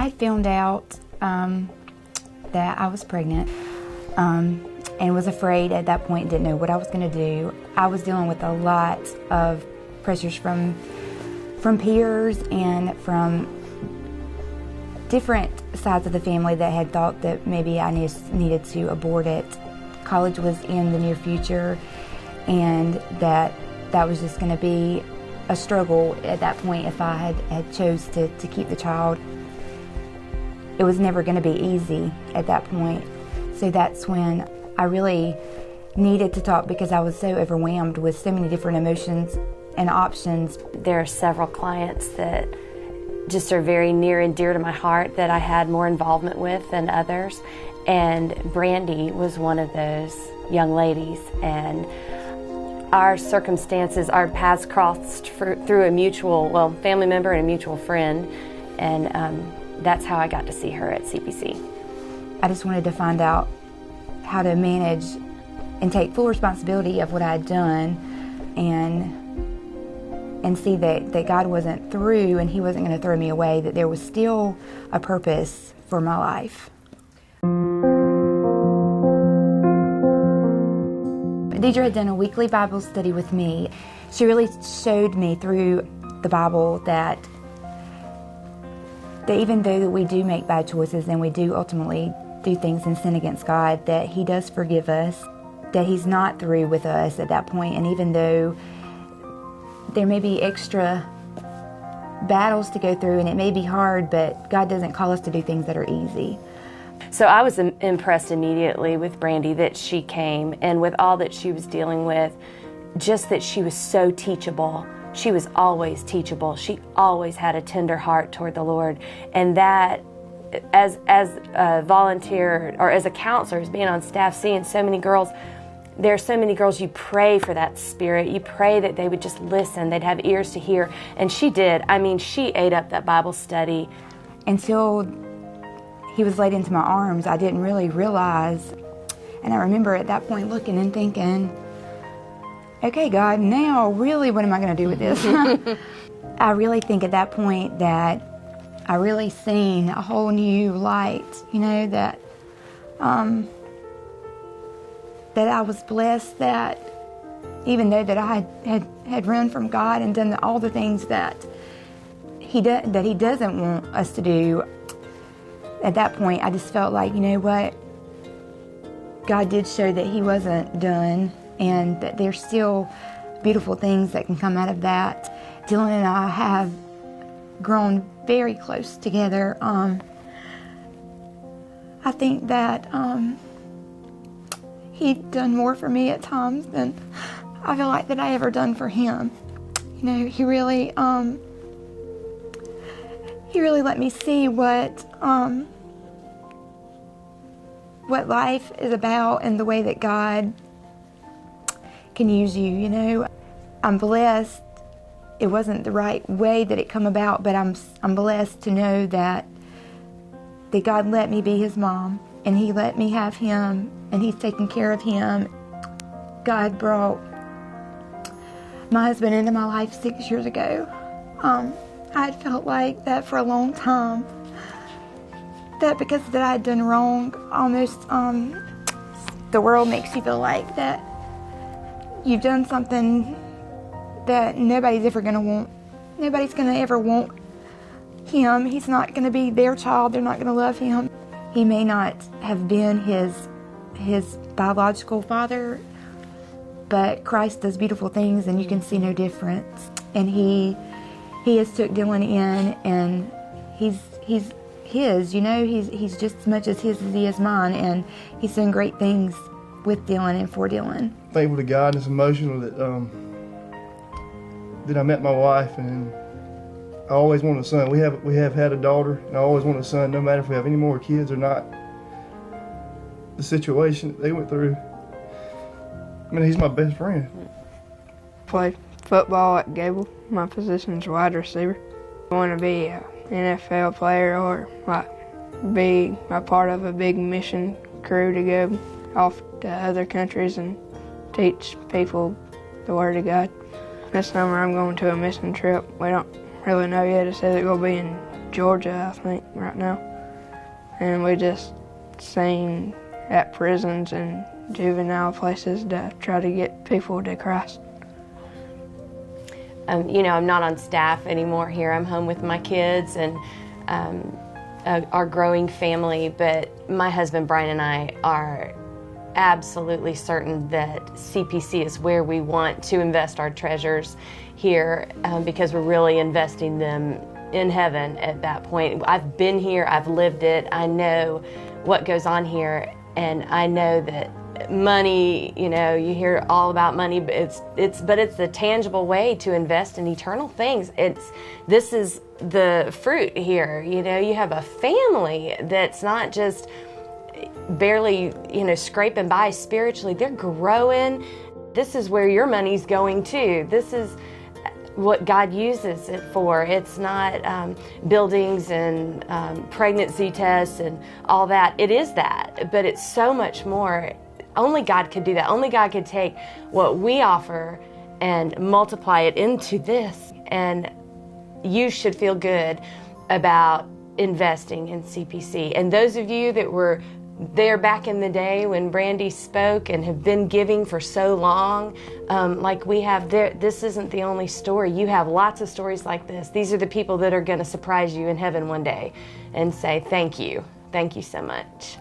I found out that I was pregnant and was afraid at that point, didn't know what I was going to do. I was dealing with a lot of pressures from peers and from different sides of the family that had thought that maybe I needed to abort it. College was in the near future, and that was just going to be a struggle at that point if I had chose to keep the child. It was never going to be easy at that point. So that's when I really needed to talk, because I was so overwhelmed with so many different emotions and options. There are several clients that just are very near and dear to my heart that I had more involvement with than others. And Brandy was one of those young ladies. And our circumstances, our paths crossed through a mutual, family member and a mutual friend. And that's how I got to see her at CPC. I just wanted to find out how to manage and take full responsibility of what I had done, and see that God wasn't through and He wasn't going to throw me away, that there was still a purpose for my life. Deidre had done a weekly Bible study with me. She really showed me through the Bible that even though that we do make bad choices and we do ultimately do things and sin against God, that He does forgive us, that He's not through with us at that point. And even though there may be extra battles to go through and it may be hard, but God doesn't call us to do things that are easy. So I was impressed immediately with Brandy, that she came, and with all that she was dealing with, just that she was so teachable. She was always teachable. She always had a tender heart toward the Lord. And that, as a volunteer or as a counselor, as being on staff, seeing so many girls, there are so many girls, you pray for that spirit. You pray that they would just listen, they'd have ears to hear. And she did. I mean, she ate up that Bible study. Until he was laid into my arms, I didn't really realize. And I remember at that point looking and thinking, okay, God, now really what am I going to do with this? I really think at that point that I really seen a whole new light, that that I was blessed, that even though that I had run from God and done all the things that He doesn't want us to do, at that point I just felt like, you know what, God did show that He wasn't done, and that there's still beautiful things that can come out of that. Dylan and I have grown very close together. I think that He done more for me at times than I feel like that I ever done for him. He really let me see what life is about and the way that God can use you. I'm blessed. It wasn't the right way that it come about, but I'm blessed to know that God let me be His mom, and He let me have him, and He's taking care of him. God brought my husband into my life 6 years ago. I had felt like that for a long time, that because that I had done wrong, almost the world makes you feel like that you've done something that nobody's ever going to want. Nobody's going to ever want him. He's not going to be their child. They're not going to love him. He may not have been his biological father, but Christ does beautiful things, and you can see no difference. And He has took Dylan in, and he's his. He's just as much as his as he is mine, and He's done great things with Dylan and for Dylan. Thankful to God, and it's emotional that I met my wife, and I always wanted a son. We have had a daughter, and I always wanted a son, no matter if we have any more kids or not. The situation that they went through, he's my best friend. Played football at Gable. My position is wide receiver. I want to be an NFL player, or be a part of a big mission crew to go off to other countries and teach people the Word of God. This summer I'm going to a mission trip. We don't really know yet. It says it's going to be in Georgia, I think, right now. And we just sing at prisons and juvenile places to try to get people to Christ. You know, I'm not on staff anymore here. I'm home with my kids and our growing family, but my husband Brian and I are absolutely certain that CPC is where we want to invest our treasures here, because we're really investing them in heaven at that point. I've been here, I've lived it, I know what goes on here, and I know that money, you know, you hear all about money, but it's the tangible way to invest in eternal things. This is the fruit here. You know, you have a family that's not just barely, you know, scraping by spiritually. They're growing. This is where your money's going too. This is what God uses it for. It's not buildings and pregnancy tests and all that. It is that, but it's so much more. Only God could do that. Only God could take what we offer and multiply it into this. And you should feel good about investing in CPC. And those of you that were there back in the day when Brandy spoke and have been giving for so long, like we have there, this isn't the only story. You have lots of stories like this. These are the people that are going to surprise you in heaven one day and say, thank you so much.